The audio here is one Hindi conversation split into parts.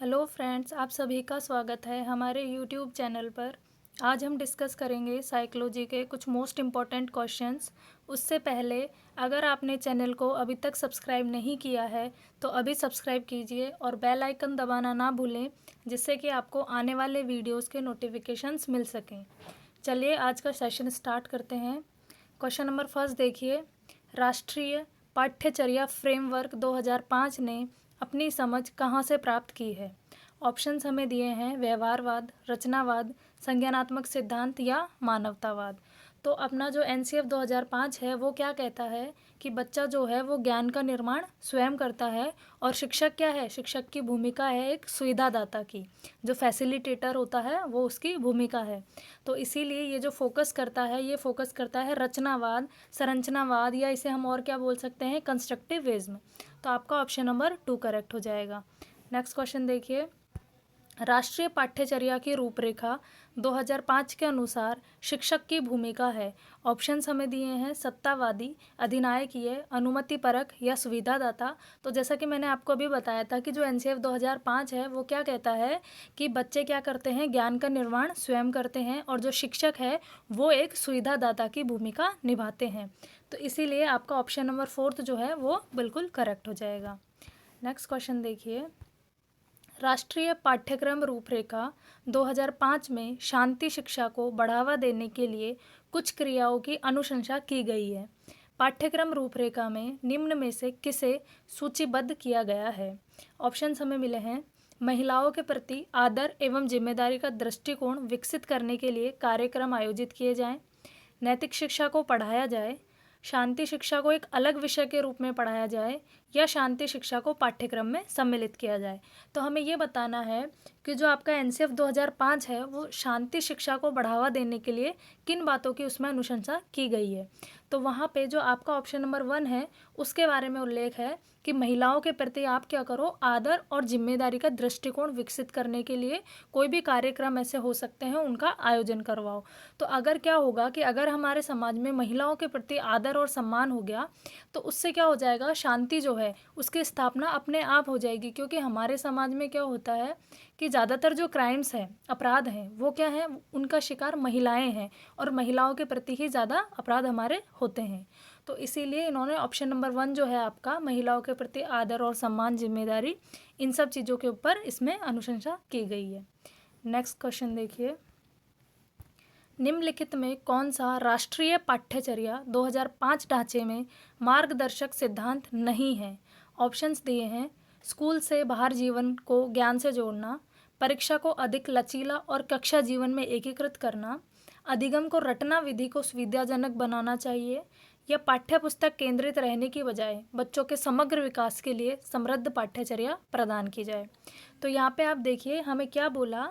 हेलो फ्रेंड्स, आप सभी का स्वागत है हमारे यूट्यूब चैनल पर। आज हम डिस्कस करेंगे साइकोलॉजी के कुछ मोस्ट इम्पॉर्टेंट क्वेश्चंस। उससे पहले अगर आपने चैनल को अभी तक सब्सक्राइब नहीं किया है तो अभी सब्सक्राइब कीजिए और बेल आइकन दबाना ना भूलें, जिससे कि आपको आने वाले वीडियोस के नोटिफिकेशंस मिल सकें। चलिए आज का सेशन स्टार्ट करते हैं। क्वेश्चन नंबर फर्स्ट देखिए, राष्ट्रीय पाठ्यचर्या फ्रेमवर्क 2005 ने अपनी समझ कहाँ से प्राप्त की है। ऑप्शंस हमें दिए हैं व्यवहारवाद, रचनावाद, संज्ञानात्मक सिद्धांत या मानवतावाद। तो अपना जो एनसीएफ 2005 है वो क्या कहता है कि बच्चा जो है वो ज्ञान का निर्माण स्वयं करता है और शिक्षक क्या है, शिक्षक की भूमिका है एक सुविधादाता की, जो फैसिलिटेटर होता है वो उसकी भूमिका है। तो इसीलिए ये जो फोकस करता है ये फोकस करता है रचनावाद, संरचनावाद, या इसे हम और क्या बोल सकते हैं, कंस्ट्रक्टिविज्म। तो आपका ऑप्शन नंबर 2 करेक्ट हो जाएगा। नेक्स्ट क्वेश्चन देखिए, राष्ट्रीय पाठ्यचर्या की रूपरेखा 2005 के अनुसार शिक्षक की भूमिका है। ऑप्शंस हमें दिए हैं सत्तावादी, अधिनायकीय, अनुमतिपरक या सुविधादाता। तो जैसा कि मैंने आपको अभी बताया था कि जो एनसीएफ 2005 है वो क्या कहता है कि बच्चे क्या करते हैं, ज्ञान का निर्माण स्वयं करते हैं और जो शिक्षक है वो एक सुविधादाता की भूमिका निभाते हैं। तो इसीलिए आपका ऑप्शन नंबर 4 जो है वो बिल्कुल करेक्ट हो जाएगा। नेक्स्ट क्वेश्चन देखिए, राष्ट्रीय पाठ्यक्रम रूपरेखा 2005 में शांति शिक्षा को बढ़ावा देने के लिए कुछ क्रियाओं की अनुशंसा की गई है। पाठ्यक्रम रूपरेखा में निम्न में से किसे सूचीबद्ध किया गया है। ऑप्शंस हमें मिले हैं महिलाओं के प्रति आदर एवं जिम्मेदारी का दृष्टिकोण विकसित करने के लिए कार्यक्रम आयोजित किए जाएं, नैतिक शिक्षा को पढ़ाया जाए, शांति शिक्षा को एक अलग विषय के रूप में पढ़ाया जाए, या शांति शिक्षा को पाठ्यक्रम में सम्मिलित किया जाए। तो हमें ये बताना है कि जो आपका एनसीएफ 2005 है वो शांति शिक्षा को बढ़ावा देने के लिए किन बातों की उसमें अनुशंसा की गई है। तो वहाँ पे जो आपका ऑप्शन नंबर 1 है उसके बारे में उल्लेख है कि महिलाओं के प्रति आप क्या करो, आदर और जिम्मेदारी का दृष्टिकोण विकसित करने के लिए कोई भी कार्यक्रम ऐसे हो सकते हैं उनका आयोजन करवाओ। तो अगर क्या होगा कि अगर हमारे समाज में महिलाओं के प्रति आदर और सम्मान हो गया तो उससे क्या हो जाएगा, शांति जो है उसकी स्थापना अपने आप हो जाएगी। क्योंकि हमारे समाज में क्या होता है कि ज़्यादातर जो क्राइम्स हैं, अपराध हैं, वो क्या है, उनका शिकार महिलाएं हैं और महिलाओं के प्रति ही ज़्यादा अपराध हमारे होते हैं। तो इसीलिए इन्होंने ऑप्शन नंबर 1 जो है आपका महिलाओं के प्रति आदर और सम्मान, जिम्मेदारी, इन सब चीज़ों के ऊपर इसमें अनुशंसा की गई है। नेक्स्ट क्वेश्चन देखिए, निम्नलिखित में कौन सा राष्ट्रीय पाठ्यचर्या 2005 ढांचे में मार्गदर्शक सिद्धांत नहीं है। ऑप्शंस दिए हैं स्कूल से बाहर जीवन को ज्ञान से जोड़ना, परीक्षा को अधिक लचीला और कक्षा जीवन में एकीकृत करना, अधिगम को रटना विधि को सुविधाजनक बनाना चाहिए, या पाठ्य पुस्तक केंद्रित रहने की बजाय बच्चों के समग्र विकास के लिए समृद्ध पाठ्यचर्या प्रदान की जाए। तो यहाँ पे आप देखिए हमें क्या बोला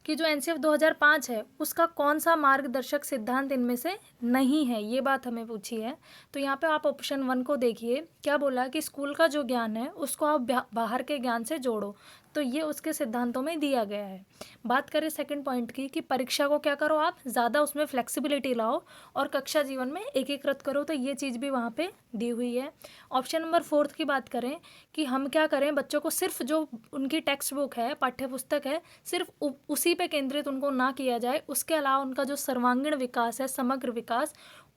कि जो एनसीएफ 2005 है उसका कौन सा मार्गदर्शक सिद्धांत इनमें से नहीं है, ये बात हमें पूछी है। तो यहाँ पे आप ऑप्शन 1 को देखिए, क्या बोला कि स्कूल का जो ज्ञान है उसको आप बाहर के ज्ञान से जोड़ो। तो ये उसके सिद्धांतों में दिया गया है। बात करें सेकंड पॉइंट की कि परीक्षा को क्या करो, आप ज़्यादा उसमें फ्लेक्सिबिलिटी लाओ और कक्षा जीवन में एकीकृत करो, तो ये चीज़ भी वहाँ पे दी हुई है। ऑप्शन नंबर 4 की बात करें कि हम क्या करें, बच्चों को सिर्फ जो उनकी टेक्स्ट बुक है, पाठ्य पुस्तक है, सिर्फ उसी पे केंद्रित उनको ना किया जाए, उसके अलावा उनका जो सर्वांगीण विकास है, समग्र विकास,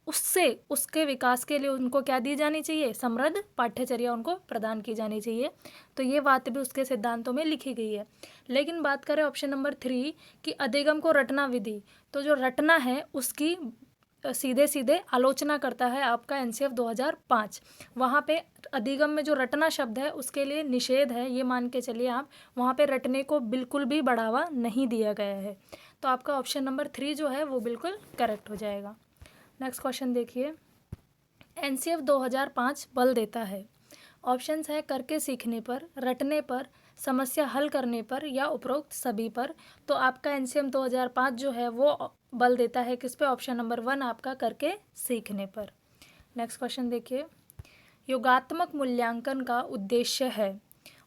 उससे उसके विकास के लिए उनको क्या दी जानी चाहिए, समृद्ध पाठ्यचर्या उनको प्रदान की जानी चाहिए। तो ये बात भी उसके सिद्धांतों में लिखी गई है। लेकिन बात करें ऑप्शन नंबर 3 कि अधिगम को रटना विधि, तो जो रटना है उसकी सीधे सीधे आलोचना करता है आपका एनसीएफ 2005। वहाँ पे अधिगम में जो रटना शब्द है उसके लिए निषेध है, ये मान के चलिए आप, वहाँ पे रटने को बिल्कुल भी बढ़ावा नहीं दिया गया है। तो आपका ऑप्शन नंबर 3 जो है वो बिल्कुल करेक्ट हो जाएगा। नेक्स्ट क्वेश्चन देखिए, एनसीएफ 2005 बल देता है। ऑप्शंस है करके सीखने पर, रटने पर, समस्या हल करने पर, या उपरोक्त सभी पर। तो आपका एनसीएफ 2005 जो है वो बल देता है किस पे, ऑप्शन नंबर 1 आपका करके सीखने पर। नेक्स्ट क्वेश्चन देखिए, योगात्मक मूल्यांकन का उद्देश्य है।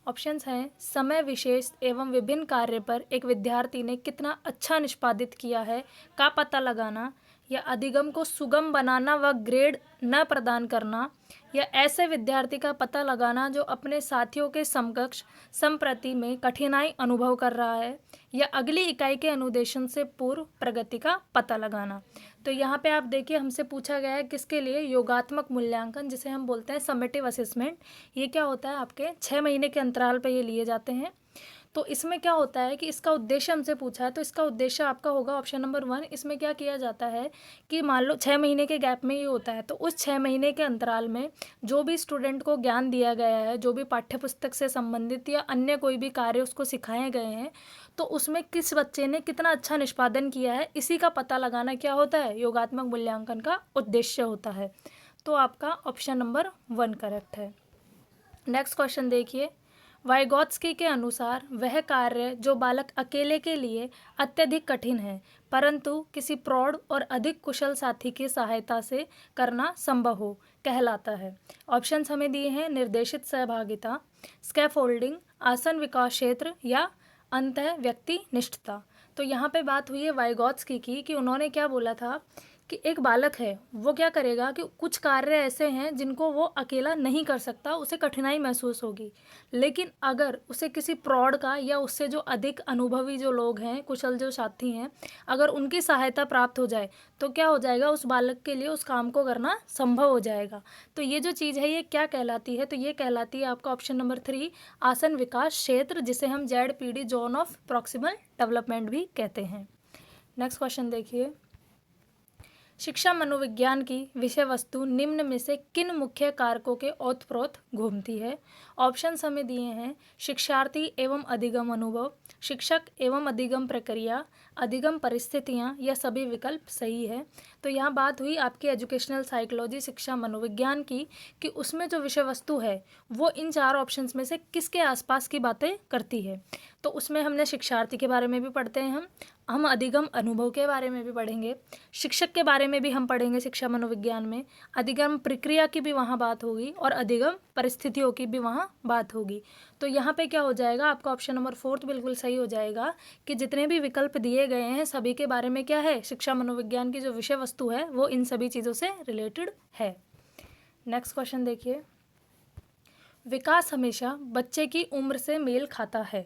ऑप्शंस हैं समय विशेष एवं विभिन्न कार्य पर एक विद्यार्थी ने कितना अच्छा निष्पादित किया है का पता लगाना, या अधिगम को सुगम बनाना व ग्रेड न प्रदान करना, या ऐसे विद्यार्थी का पता लगाना जो अपने साथियों के समकक्ष संप्रति में कठिनाई अनुभव कर रहा है, या अगली इकाई के अनुदेशन से पूर्व प्रगति का पता लगाना। तो यहाँ पे आप देखिए हमसे पूछा गया है किसके लिए, योगात्मक मूल्यांकन, जिसे हम बोलते हैं समेटिव असेसमेंट। ये क्या होता है, आपके 6 महीने के अंतराल पे ये लिए जाते हैं। तो इसमें क्या होता है कि इसका उद्देश्य हमसे पूछा है, तो इसका उद्देश्य आपका होगा ऑप्शन नंबर 1। इसमें क्या किया जाता है कि मान लो 6 महीने के गैप में ये होता है, तो उस 6 महीने के अंतराल में जो भी स्टूडेंट को ज्ञान दिया गया है, जो भी पाठ्यपुस्तक से संबंधित या अन्य कोई भी कार्य उसको सिखाए गए हैं, तो उसमें किस बच्चे ने कितना अच्छा निष्पादन किया है, इसी का पता लगाना क्या होता है, योगात्मक मूल्यांकन का उद्देश्य होता है। तो आपका ऑप्शन नंबर 1 करेक्ट है। नेक्स्ट क्वेश्चन देखिए, वाइगॉत्स्की के अनुसार वह कार्य जो बालक अकेले के लिए अत्यधिक कठिन है परंतु किसी प्रौढ़ और अधिक कुशल साथी की सहायता से करना संभव हो कहलाता है। ऑप्शंस हमें दिए हैं, निर्देशित सहभागिता, स्कैफोल्डिंग, आसन विकास क्षेत्र, या अंतः व्यक्ति निष्ठता। तो यहाँ पे बात हुई है वाइगॉत्स्की की कि उन्होंने क्या बोला था कि एक बालक है वो क्या करेगा कि कुछ कार्य ऐसे हैं जिनको वो अकेला नहीं कर सकता, उसे कठिनाई महसूस होगी, लेकिन अगर उसे किसी प्रौढ़ का या उससे जो अधिक अनुभवी जो लोग हैं, कुशल जो साथी हैं, अगर उनकी सहायता प्राप्त हो जाए तो क्या हो जाएगा, उस बालक के लिए उस काम को करना संभव हो जाएगा। तो ये जो चीज़ है ये क्या कहलाती है, तो ये कहलाती है आपका ऑप्शन नंबर 3 आसन विकास क्षेत्र, जिसे हम ZPD zone of proximal development भी कहते हैं। नेक्स्ट क्वेश्चन देखिए, शिक्षा मनोविज्ञान की विषय वस्तु निम्न में से किन मुख्य कारकों के ओतप्रोत घूमती है। ऑप्शंस हमें दिए हैं, शिक्षार्थी एवं अधिगम अनुभव, शिक्षक एवं अधिगम प्रक्रिया, अधिगम परिस्थितियाँ, या सभी विकल्प सही है। तो यहाँ बात हुई आपकी एजुकेशनल साइकोलॉजी शिक्षा मनोविज्ञान की कि उसमें जो विषय वस्तु है वो इन 4 ऑप्शंस में से किसके आसपास की बातें करती है। तो उसमें हमने शिक्षार्थी के बारे में भी पढ़ते हैं, हम अधिगम अनुभव के बारे में भी पढ़ेंगे, शिक्षक के बारे में भी हम पढ़ेंगे शिक्षा मनोविज्ञान में, अधिगम प्रक्रिया की भी वहाँ बात होगी और अधिगम परिस्थितियों की भी वहाँ बात होगी। तो यहाँ पे क्या हो जाएगा, आपका ऑप्शन नंबर 4 बिल्कुल सही हो जाएगा कि जितने भी विकल्प दिए गए हैं सभी के बारे में क्या है, शिक्षा मनोविज्ञान की जो विषय वस्तु है वो इन सभी चीज़ों से रिलेटेड है। नेक्स्ट क्वेश्चन देखिए, विकास हमेशा बच्चे की उम्र से मेल खाता है,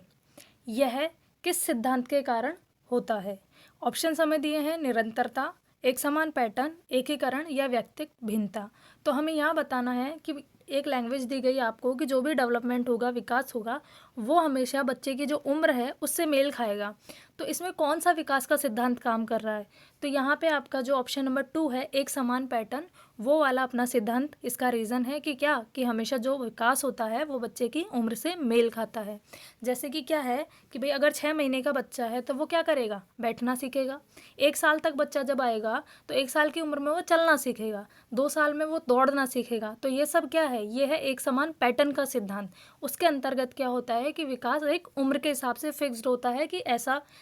यह किस सिद्धांत के कारण होता है। ऑप्शन हमें दिए हैं, निरंतरता, एक समान पैटर्न, एकीकरण, या व्यक्तिक भिन्नता। तो हमें यहाँ बताना है कि एक लैंग्वेज दी गई आपको कि जो भी डेवलपमेंट होगा, विकास होगा, वो हमेशा बच्चे की जो उम्र है उससे मेल खाएगा। तो इसमें कौन सा विकास का सिद्धांत काम कर रहा है, तो यहाँ पे आपका जो ऑप्शन नंबर 2 है, एक समान पैटर्न, वो वाला अपना सिद्धांत। इसका रीज़न है कि क्या, कि हमेशा जो विकास होता है वो बच्चे की उम्र से मेल खाता है। जैसे कि क्या है कि भाई अगर 6 महीने का बच्चा है तो वो क्या करेगा, बैठना सीखेगा। 1 साल तक बच्चा जब आएगा तो 1 साल की उम्र में वो चलना सीखेगा, 2 साल में वो दौड़ना सीखेगा। तो ये सब क्या है, ये है एक समान पैटर्न का सिद्धांत। उसके अंतर्गत क्या होता है कि विकास एक उम्र के हिसाब से फिक्स्ड होता है कि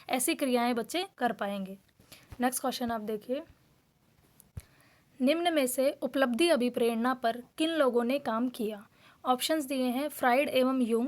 ऐसी क्रियाएं बच्चे कर पाएंगे। नेक्स्ट क्वेश्चन आप देखिए, निम्न में से उपलब्धि अभिप्रेरणा पर किन लोगों ने काम किया। ऑप्शंस दिए हैं, फ्राइड एवं यूंग,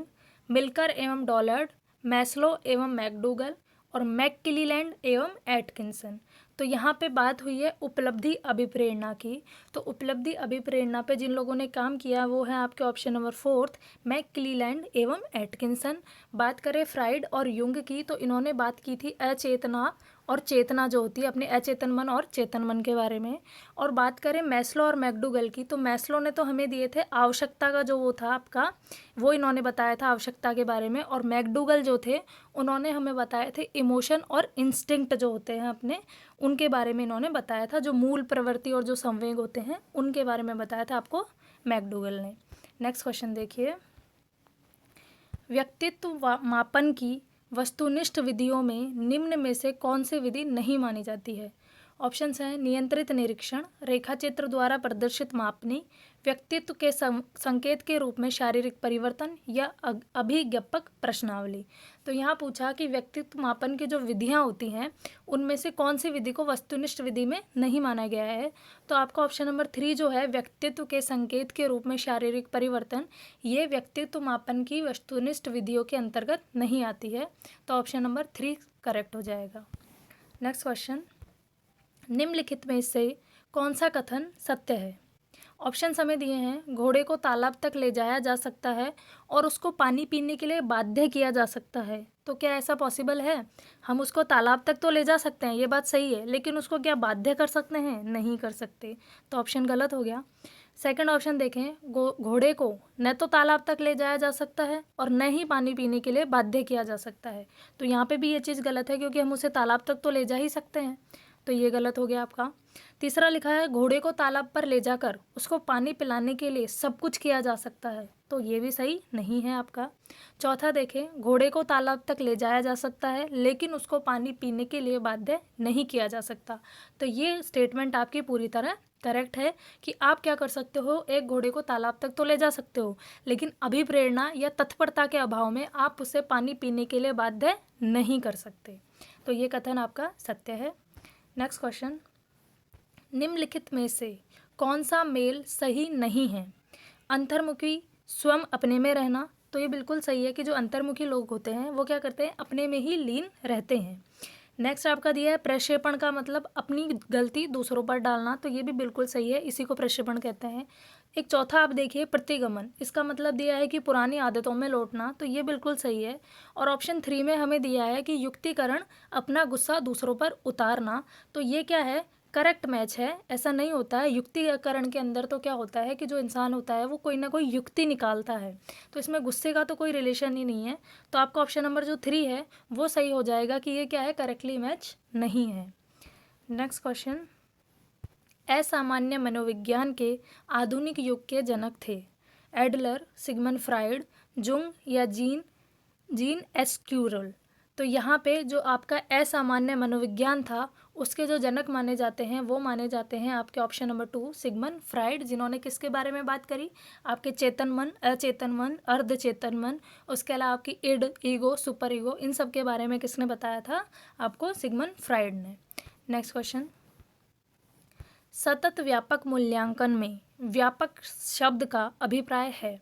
मिल्कर एवं डॉलर्ड, मैस्लो एवं मैकडूगल, और मैकक्लीलैंड एवं एटकिंसन। तो यहाँ पे बात हुई है उपलब्धि अभिप्रेरणा की। तो उपलब्धि अभिप्रेरणा पे जिन लोगों ने काम किया वो है आपके ऑप्शन नंबर 4 मैकक्लीलैंड एवं एटकिंसन। बात करें फ्राइड और युंग की, तो इन्होंने बात की थी अचेतना और चेतना जो होती है, अपने अचेतन मन और चेतन मन के बारे में। और बात करें मैस्लो और मैकडूगल की, तो मैस्लो ने तो हमें दिए थे आवश्यकता का जो वो था आपका, वो इन्होंने बताया था आवश्यकता के बारे में। और मैकडूगल जो थे उन्होंने हमें बताए थे इमोशन और इंस्टिंक्ट जो होते हैं अपने, उनके बारे में इन्होंने बताया था। जो मूल प्रवृत्ति और जो संवेग होते हैं उनके बारे में बताया था आपको मैकडूगल ने। नेक्स्ट क्वेश्चन देखिए, व्यक्तित्व मापन की वस्तुनिष्ठ विधियों में निम्न में से कौन सी विधि नहीं मानी जाती है। ऑप्शंस हैं, नियंत्रित निरीक्षण, रेखाचित्र द्वारा प्रदर्शित मापनी, व्यक्तित्व के संकेत के रूप में शारीरिक परिवर्तन, या अभिज्ञापक प्रश्नावली। तो यहाँ पूछा कि व्यक्तित्व मापन की जो विधियाँ होती हैं उनमें से कौन सी विधि को वस्तुनिष्ठ विधि में नहीं माना गया है। तो आपका ऑप्शन नंबर 3 जो है, व्यक्तित्व के संकेत के रूप में शारीरिक परिवर्तन, ये व्यक्तित्व मापन की वस्तुनिष्ठ विधियों के अंतर्गत नहीं आती है। तो ऑप्शन नंबर 3 करेक्ट हो जाएगा। नेक्स्ट क्वेश्चन, निम्नलिखित में से कौन सा कथन सत्य है? ऑप्शन हमें दिए हैं, घोड़े को तालाब तक ले जाया जा सकता है और उसको पानी पीने के लिए बाध्य किया जा सकता है। तो क्या ऐसा पॉसिबल है? हम उसको तालाब तक तो ले जा सकते हैं, ये बात सही है, लेकिन उसको क्या बाध्य कर सकते हैं? नहीं कर सकते। तो ऑप्शन गलत हो गया। सेकंड ऑप्शन देखें, घोड़े को न तो तालाब तक ले जाया जा सकता है और न ही पानी पीने के लिए बाध्य किया जा सकता है। तो यहाँ पे भी ये चीज़ गलत है, क्योंकि हम उसे तालाब तक तो ले जा ही सकते हैं। तो ये गलत हो गया आपका। तीसरा लिखा है, घोड़े को तालाब पर ले जाकर उसको पानी पिलाने के लिए सब कुछ किया जा सकता है। तो ये भी सही नहीं है आपका। चौथा देखें, घोड़े को तालाब तक ले जाया जा सकता है लेकिन उसको पानी पीने के लिए बाध्य नहीं किया जा सकता। तो ये स्टेटमेंट आपकी पूरी तरह करेक्ट है कि आप क्या कर सकते हो, एक घोड़े को तालाब तक तो ले जा सकते हो, लेकिन अभिप्रेरणा या तत्परता के अभाव में आप उसे पानी पीने के लिए बाध्य नहीं कर सकते। तो ये कथन आपका सत्य है। नेक्स्ट क्वेश्चन, निम्नलिखित में से कौन सा मेल सही नहीं है? अंतर्मुखी स्वयं अपने में रहना। तो ये बिल्कुल सही है कि जो अंतर्मुखी लोग होते हैं वो क्या करते हैं, अपने में ही लीन रहते हैं। नेक्स्ट आपका दिया है, प्रक्षेपण का मतलब अपनी गलती दूसरों पर डालना। तो ये भी बिल्कुल सही है, इसी को प्रक्षेपण कहते हैं। एक चौथा आप देखिए, प्रतिगमन, इसका मतलब दिया है कि पुरानी आदतों में लौटना। तो ये बिल्कुल सही है। और ऑप्शन 3 में हमें दिया है कि युक्तिकरण, अपना गुस्सा दूसरों पर उतारना। तो ये क्या है, करेक्ट मैच है। ऐसा नहीं होता है, युक्तिकरण के अंदर तो क्या होता है कि जो इंसान होता है वो कोई ना कोई युक्ति निकालता है, तो इसमें गुस्से का तो कोई रिलेशन ही नहीं है। तो आपका ऑप्शन नंबर जो 3 है वो सही हो जाएगा कि ये क्या है, करेक्टली मैच नहीं है। नेक्स्ट क्वेश्चन, असामान्य मनोविज्ञान के आधुनिक युग के जनक थे? एडलर, सिगमंड फ्राइड, जुंग या जीन एस्क्यूरल। तो यहाँ पे जो आपका असामान्य मनोविज्ञान था उसके जो जनक माने जाते हैं वो माने जाते हैं आपके ऑप्शन नंबर 2 सिगमंड फ्राइड, जिन्होंने किसके बारे में बात करी, आपके चेतन मन, अचेतन मन, अर्धचेतन मन, उसके अलावा आपकी इड, ईगो, सुपर ईगो, इन सब के बारे में किसने बताया था आपको, सिगमंड फ्राइड ने। नेक्स्ट क्वेश्चन, सतत व्यापक मूल्यांकन में व्यापक शब्द का अभिप्राय है?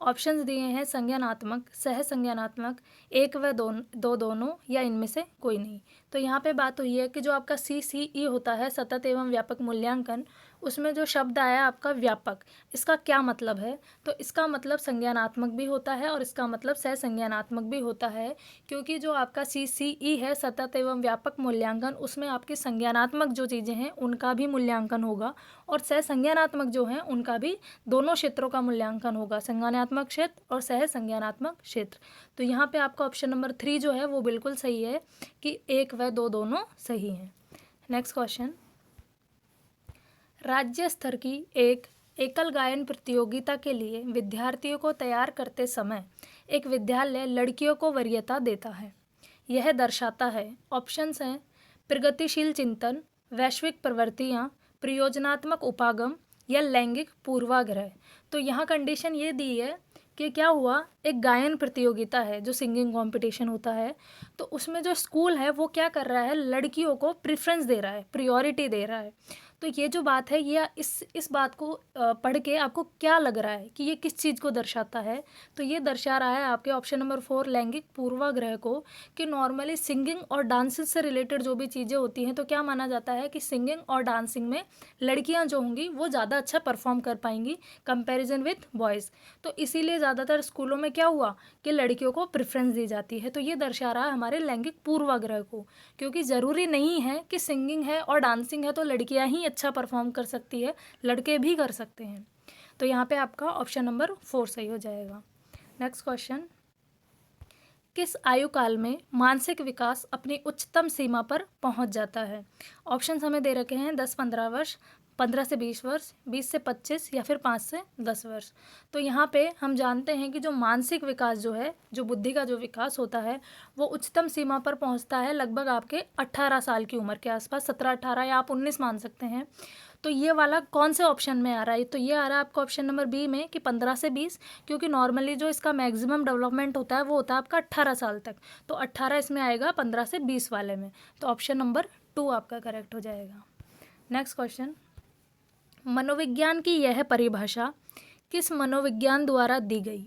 ऑप्शंस दिए हैं, संज्ञानात्मक, सह संज्ञानात्मक, एक व दो दोनों, या इनमें से कोई नहीं। तो यहाँ पे बात हुई है कि जो आपका CCE होता है, सतत एवं व्यापक मूल्यांकन, उसमें जो शब्द आया आपका व्यापक, इसका क्या मतलब है? तो इसका मतलब संज्ञानात्मक भी होता है और इसका मतलब सह संज्ञानात्मक भी होता है, क्योंकि जो आपका CCE है, सतत एवं व्यापक मूल्यांकन, उसमें आपकी संज्ञानात्मक जो चीज़ें हैं उनका भी मूल्यांकन होगा और सह संज्ञानात्मक जो हैं उनका भी, दोनों क्षेत्रों का मूल्यांकन होगा, संज्ञानात्मक क्षेत्र और सह संज्ञानात्मक क्षेत्र। तो यहाँ पे आपका ऑप्शन नंबर 3 जो है वो बिल्कुल सही है कि एक व दो दोनों सही हैं। नेक्स्ट क्वेश्चन, राज्य स्तर की एक एकल गायन प्रतियोगिता के लिए विद्यार्थियों को तैयार करते समय एक विद्यालय लड़कियों को वरीयता देता है। यह दर्शाता है, ऑप्शंस हैं, प्रगतिशील चिंतन, वैश्विक प्रवृत्तियाँ, प्रयोजनात्मक उपागम या लैंगिक पूर्वाग्रह। तो यहाँ कंडीशन ये दी है कि क्या हुआ, एक गायन प्रतियोगिता है जो सिंगिंग कंपटीशन होता है, तो उसमें जो स्कूल है वो क्या कर रहा है, लड़कियों को प्रेफरेंस दे रहा है, प्रायोरिटी दे रहा है। तो ये जो बात है, ये इस बात को पढ़ के आपको क्या लग रहा है कि ये किस चीज़ को दर्शाता है? तो ये दर्शा रहा है आपके ऑप्शन नंबर 4 लैंगिक पूर्वाग्रह को, कि नॉर्मली सिंगिंग और डांसिंग से रिलेटेड जो भी चीज़ें होती हैं तो क्या माना जाता है कि सिंगिंग और डांसिंग में लड़कियां जो होंगी वो ज़्यादा अच्छा परफॉर्म कर पाएंगी कंपैरिजन विथ बॉयज़। तो इसीलिए ज़्यादातर स्कूलों में क्या हुआ कि लड़कियों को प्रेफरेंस दी जाती है। तो ये दर्शा रहा है हमारे लैंगिक पूर्वाग्रह को, क्योंकि ज़रूरी नहीं है कि सिंगिंग है और डांसिंग है तो लड़कियां ही अच्छा परफॉर्म कर सकती है, लड़के भी कर सकते हैं। तो यहाँ पे आपका ऑप्शन नंबर 4 सही हो जाएगा। नेक्स्ट क्वेश्चन, किस आयु काल में मानसिक विकास अपनी उच्चतम सीमा पर पहुंच जाता है? ऑप्शंस हमें दे रखे हैं, 10-15 वर्ष, 15 से 20 वर्ष, 20 से 25 या फिर 5 से 10 वर्ष। तो यहाँ पे हम जानते हैं कि जो मानसिक विकास जो है, जो बुद्धि का जो विकास होता है, वो उच्चतम सीमा पर पहुँचता है लगभग आपके 18 साल की उम्र के आसपास, 17-18 या आप 19 मान सकते हैं। तो ये वाला कौन से ऑप्शन में आ रहा है? तो ये आ रहा है आपका ऑप्शन नंबर बी में कि 15 से 20, क्योंकि नॉर्मली जो इसका मैक्सिमम डेवलपमेंट होता है वो होता है आपका 18 साल तक। तो 18 इसमें आएगा 15 से 20 वाले में। तो ऑप्शन नंबर 2 आपका करेक्ट हो जाएगा। नेक्स्ट क्वेश्चन, मनोविज्ञान की यह परिभाषा किस मनोविज्ञान द्वारा दी गई?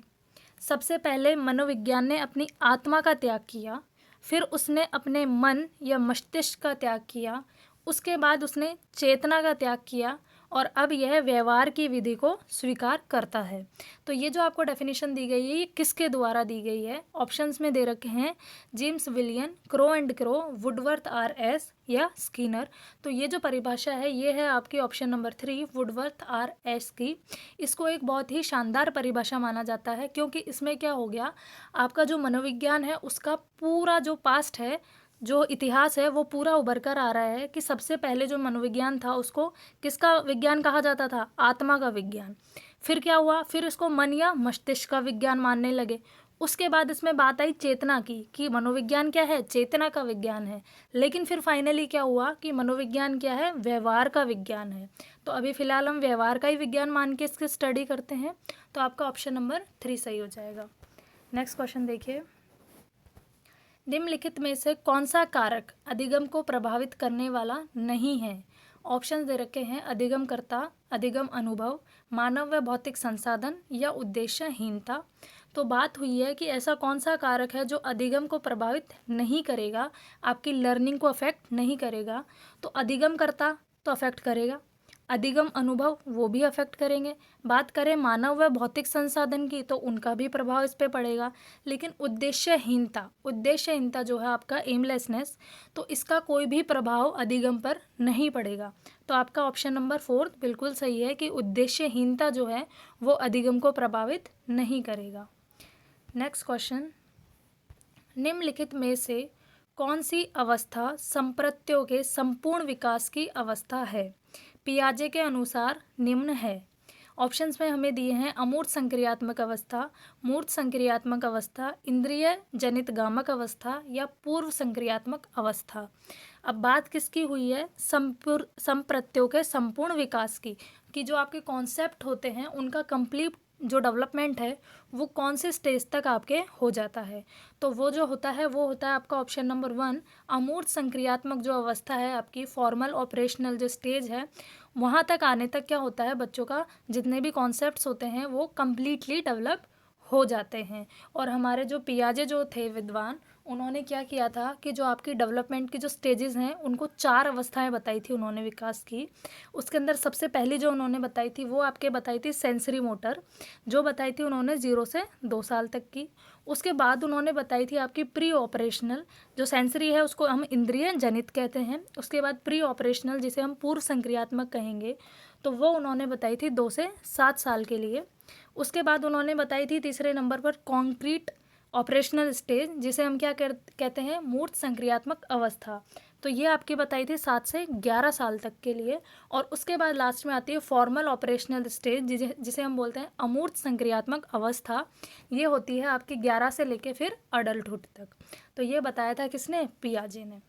सबसे पहले मनोविज्ञान ने अपनी आत्मा का त्याग किया, फिर उसने अपने मन या मस्तिष्क का त्याग किया, उसके बाद उसने चेतना का त्याग किया और अब यह व्यवहार की विधि को स्वीकार करता है। तो ये जो आपको डेफिनेशन दी गई है ये किसके द्वारा दी गई है? ऑप्शंस में दे रखे हैं James William, Crow and Crow, Woodworth R S या स्किनर। तो ये जो परिभाषा है ये है आपकी option number 3 Woodworth R S की। इसको एक बहुत ही शानदार परिभाषा माना जाता है क्योंकि इसमें क्या हो गया, आपका जो मनोविज्ञान है उसका पूरा जो पास्ट है, जो इतिहास है वो पूरा उभर कर आ रहा है कि सबसे पहले जो मनोविज्ञान था उसको किसका विज्ञान कहा जाता था? आत्मा का विज्ञान। फिर क्या हुआ, फिर इसको मन या मस्तिष्क का विज्ञान मानने लगे। उसके बाद इसमें बात आई चेतना की कि मनोविज्ञान क्या है? चेतना का विज्ञान है। लेकिन फिर फाइनली क्या हुआ कि मनोविज्ञान क्या है? व्यवहार का विज्ञान है। तो अभी फिलहाल हम व्यवहार का ही विज्ञान मान के इसकी स्टडी करते हैं। तो आपका ऑप्शन नंबर 3 सही हो जाएगा। नेक्स्ट क्वेश्चन देखिए, निम्नलिखित में से कौन सा कारक अधिगम को प्रभावित करने वाला नहीं है? ऑप्शन दे रखे हैं अधिगमकर्ता, अधिगम अनुभव, मानव व भौतिक संसाधन या उद्देश्यहीनता। तो बात हुई है कि ऐसा कौन सा कारक है जो अधिगम को प्रभावित नहीं करेगा, आपकी लर्निंग को अफेक्ट नहीं करेगा। तो अधिगमकर्ता तो अफेक्ट करेगा, अधिगम अनुभव वो भी अफेक्ट करेंगे। बात करें मानव व भौतिक संसाधन की तो उनका भी प्रभाव इस पे पड़ेगा। लेकिन उद्देश्यहीनता, उद्देश्यहीनता जो है आपका एमलेसनेस, तो इसका कोई भी प्रभाव अधिगम पर नहीं पड़ेगा। तो आपका ऑप्शन नंबर 4 बिल्कुल सही है कि उद्देश्यहीनता जो है वो अधिगम को प्रभावित नहीं करेगा। नेक्स्ट क्वेश्चन, निम्नलिखित में से कौन सी अवस्था संप्रत्यों के संपूर्ण विकास की अवस्था है? पियाजे के अनुसार निम्न है। ऑप्शंस में हमें दिए हैं अमूर्त संक्रियात्मक अवस्था, मूर्त संक्रियात्मक अवस्था, इंद्रिय जनित गामक अवस्था या पूर्व संक्रियात्मक अवस्था। अब बात किसकी हुई है? संप्रत्यों के संपूर्ण विकास की, कि जो आपके कॉन्सेप्ट होते हैं उनका कंप्लीट जो डेवलपमेंट है वो कौन से स्टेज तक आपके हो जाता है। तो वो जो होता है वो होता है आपका ऑप्शन नंबर 1 अमूर्त संक्रियात्मक जो अवस्था है, आपकी फॉर्मल ऑपरेशनल जो स्टेज है, वहाँ तक आने तक क्या होता है, बच्चों का जितने भी कॉन्सेप्ट्स होते हैं वो कम्प्लीटली डेवलप हो जाते हैं। और हमारे जो पियाजे जो थे विद्वान, उन्होंने क्या किया था कि जो आपकी डेवलपमेंट की जो स्टेजेस हैं उनको 4 अवस्थाएं बताई थी उन्होंने विकास की। उसके अंदर सबसे पहली जो उन्होंने बताई थी वो आपके बताई थी सेंसरी मोटर, जो बताई थी उन्होंने 0 से 2 साल तक की। उसके बाद उन्होंने बताई थी आपकी प्री ऑपरेशनल, जो सेंसरी है उसको हम इंद्रिय जनित कहते हैं। उसके बाद प्री ऑपरेशनल जिसे हम पूर्व संक्रियात्मक कहेंगे, तो वो उन्होंने बताई थी 2 से 7 साल के लिए। उसके बाद उन्होंने बताई थी तीसरे नंबर पर कॉन्क्रीट ऑपरेशनल स्टेज, जिसे हम क्या कहते हैं, मूर्त संक्रियात्मक अवस्था। तो ये आपकी बताई थी 7 से 11 साल तक के लिए। और उसके बाद लास्ट में आती है फॉर्मल ऑपरेशनल स्टेज, जिसे हम बोलते हैं अमूर्त संक्रियात्मक अवस्था। ये होती है आपकी 11 से लेके फिर अडल्टहुड तक। तो ये बताया था किसने? पियाजे ने।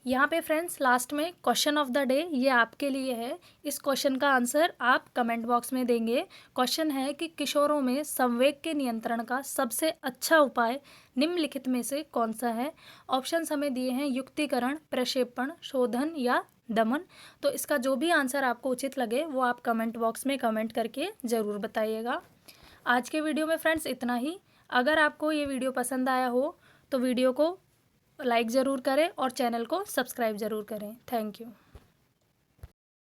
यहाँ पे फ्रेंड्स लास्ट में क्वेश्चन ऑफ द डे ये आपके लिए है। इस क्वेश्चन का आंसर आप कमेंट बॉक्स में देंगे। क्वेश्चन है कि किशोरों में संवेग के नियंत्रण का सबसे अच्छा उपाय निम्नलिखित में से कौन सा है? ऑप्शंस हमें दिए हैं युक्तिकरण, प्रक्षेपण, शोधन या दमन। तो इसका जो भी आंसर आपको उचित लगे वो आप कमेंट बॉक्स में कमेंट करके ज़रूर बताइएगा। आज के वीडियो में फ्रेंड्स इतना ही। अगर आपको ये वीडियो पसंद आया हो तो वीडियो को लाइक ज़रूर करें और चैनल को सब्सक्राइब ज़रूर करें। Thank you.